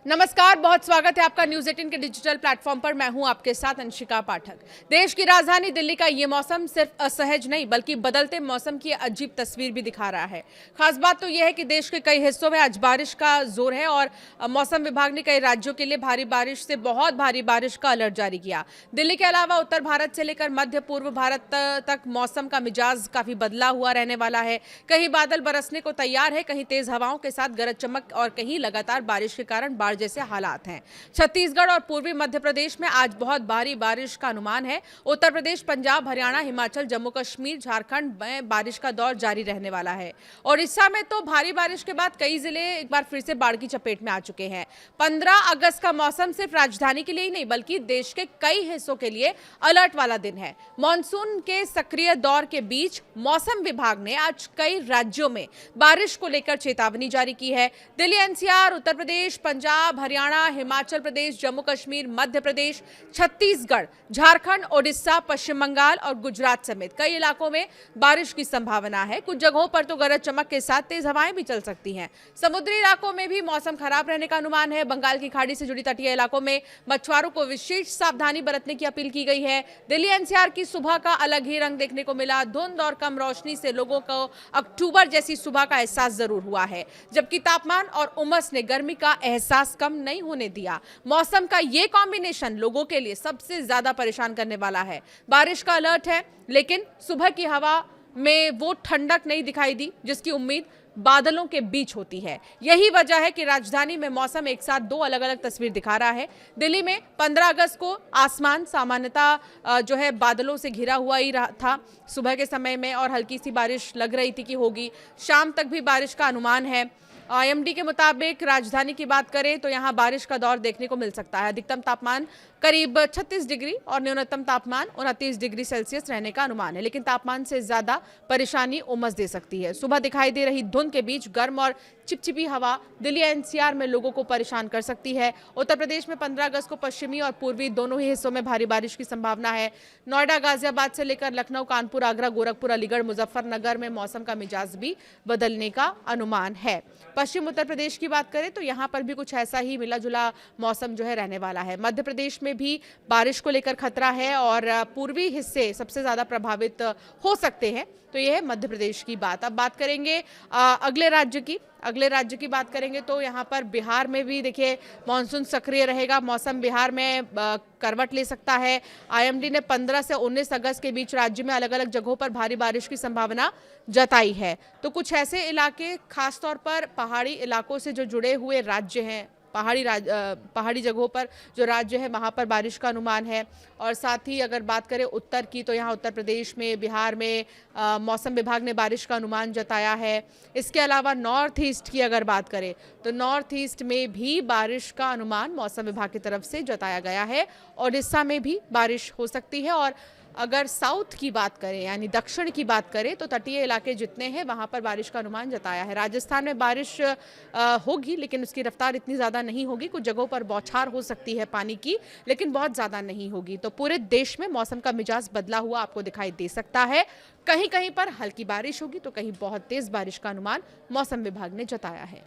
नमस्कार, बहुत स्वागत है आपका न्यूज़ 18 के डिजिटल प्लेटफॉर्म पर। मैं हूं आपके साथ अंशिका पाठक। देश की राजधानी दिल्ली का ये मौसम सिर्फ असहज नहीं बल्कि बदलते मौसम की अजीब तस्वीर भी दिखा रहा है। खास बात तो यह है कि देश के कई हिस्सों में आज बारिश का जोर है और मौसम विभाग ने कई राज्यों के लिए भारी बारिश से बहुत भारी बारिश का अलर्ट जारी किया। दिल्ली के अलावा उत्तर भारत से लेकर मध्य पूर्व भारत तक मौसम का मिजाज काफी बदला हुआ रहने वाला है। कहीं बादल बरसने को तैयार है, कहीं तेज हवाओं के साथ गरज चमक और कहीं लगातार बारिश के कारण बाढ़ जैसे हालात हैं। छत्तीसगढ़ और पूर्वी मध्य प्रदेश में आज बहुत भारी बारिश का अनुमान है। उत्तर प्रदेश, पंजाब, हरियाणा, हिमाचल, जम्मू कश्मीर, झारखंड में बारिश का दौर जारी रहने वाला है। ओडिशा में तो भारी बारिश के बाद कई जिले एक बार फिर से बाढ़ की चपेट में आ चुके हैं। 15 अगस्त का मौसम सिर्फ राजधानी के लिए ही नहीं बल्कि देश के कई हिस्सों के लिए अलर्ट वाला दिन है। मानसून के सक्रिय दौर के बीच मौसम विभाग ने आज कई राज्यों में बारिश को लेकर चेतावनी जारी की है। दिल्ली, एनसीआर, उत्तर प्रदेश, पंजाब, हरियाणा, हिमाचल प्रदेश, जम्मू कश्मीर, मध्य प्रदेश, छत्तीसगढ़, झारखंड, ओडिशा, पश्चिम बंगाल और गुजरात समेत कई इलाकों में बारिश की संभावना है। कुछ जगहों पर तो गरज चमक के साथ तेज हवाएं भी चल सकती हैं। समुद्री इलाकों में भी मौसम खराब रहने का अनुमान है। बंगाल की खाड़ी से जुड़ी तटीय इलाकों में मछुआरों को विशेष सावधानी बरतने की अपील की गई है। दिल्ली एनसीआर की सुबह का अलग ही रंग देखने को मिला। धुंध और कम रोशनी से लोगों को अक्टूबर जैसी सुबह का एहसास जरूर हुआ है, जबकि तापमान और उमस ने गर्मी का एहसास कम नहीं होने दिया। मौसम का ये कॉम्बिनेशन लोगों के लिए सबसे ज्यादा परेशान करने वाला है। बारिश का अलर्ट है, लेकिन सुबह की हवा में वो ठंडक नहीं दिखाई दी जिसकी उम्मीद बादलों के बीच होती है। यही वजह है कि राजधानी में मौसम एक साथ दो अलग अलग तस्वीर दिखा रहा है। दिल्ली में 15 अगस्त को आसमान सामान्यतः जो है बादलों से घिरा हुआ ही रहा था सुबह के समय में, और हल्की सी बारिश लग रही थी कि होगी। शाम तक भी बारिश का अनुमान है। आईएमडी के मुताबिक राजधानी की बात करें तो यहां बारिश का दौर देखने को मिल सकता है। अधिकतम तापमान करीब 36 डिग्री और न्यूनतम तापमान 29 डिग्री सेल्सियस रहने का अनुमान है, लेकिन तापमान से ज्यादा परेशानी उमस दे सकती है। सुबह दिखाई दे रही धुंध के बीच गर्म और चिपचिपी हवा दिल्ली एनसीआर में लोगों को परेशान कर सकती है। उत्तर प्रदेश में 15 अगस्त को पश्चिमी और पूर्वी दोनों ही हिस्सों में भारी बारिश की संभावना है। नोएडा, गाजियाबाद से लेकर लखनऊ, कानपुर, आगरा, गोरखपुर, अलीगढ़, मुजफ्फरनगर में मौसम का मिजाज भी बदलने का अनुमान है। पश्चिम उत्तर प्रदेश की बात करें तो यहां पर भी कुछ ऐसा ही मिला जुला मौसम जो है रहने वाला है। मध्य प्रदेश में भी बारिश को लेकर खतरा है और पूर्वी हिस्से सबसे ज्यादा प्रभावित हो सकते हैं। तो यह है मध्य प्रदेश की बात। अब बात करेंगे अगले राज्य की बात करेंगे तो यहाँ पर बिहार में भी देखिए मानसून सक्रिय रहेगा। मौसम बिहार में करवट ले सकता है। आईएमडी ने 15 से 19 अगस्त के बीच राज्य में अलग अलग जगहों पर भारी बारिश की संभावना जताई है। तो कुछ ऐसे इलाके, खासतौर पर पहाड़ी इलाकों से जो जुड़े हुए राज्य हैं, पहाड़ी जगहों पर जो राज्य है वहाँ पर बारिश का अनुमान है। और साथ ही अगर बात करें उत्तर की तो यहाँ उत्तर प्रदेश में, बिहार में मौसम विभाग ने बारिश का अनुमान जताया है। इसके अलावा नॉर्थ ईस्ट की अगर बात करें तो नॉर्थ ईस्ट में भी बारिश का अनुमान मौसम विभाग की तरफ से जताया गया है। ओडिशा में भी बारिश हो सकती है। और अगर साउथ की बात करें यानी दक्षिण की बात करें तो तटीय इलाके जितने हैं वहां पर बारिश का अनुमान जताया है। राजस्थान में बारिश होगी, लेकिन उसकी रफ्तार इतनी ज़्यादा नहीं होगी। कुछ जगहों पर बौछार हो सकती है पानी की, लेकिन बहुत ज़्यादा नहीं होगी। तो पूरे देश में मौसम का मिजाज बदला हुआ आपको दिखाई दे सकता है। कहीं कहीं पर हल्की बारिश होगी तो कहीं बहुत तेज़ बारिश का अनुमान मौसम विभाग ने जताया है।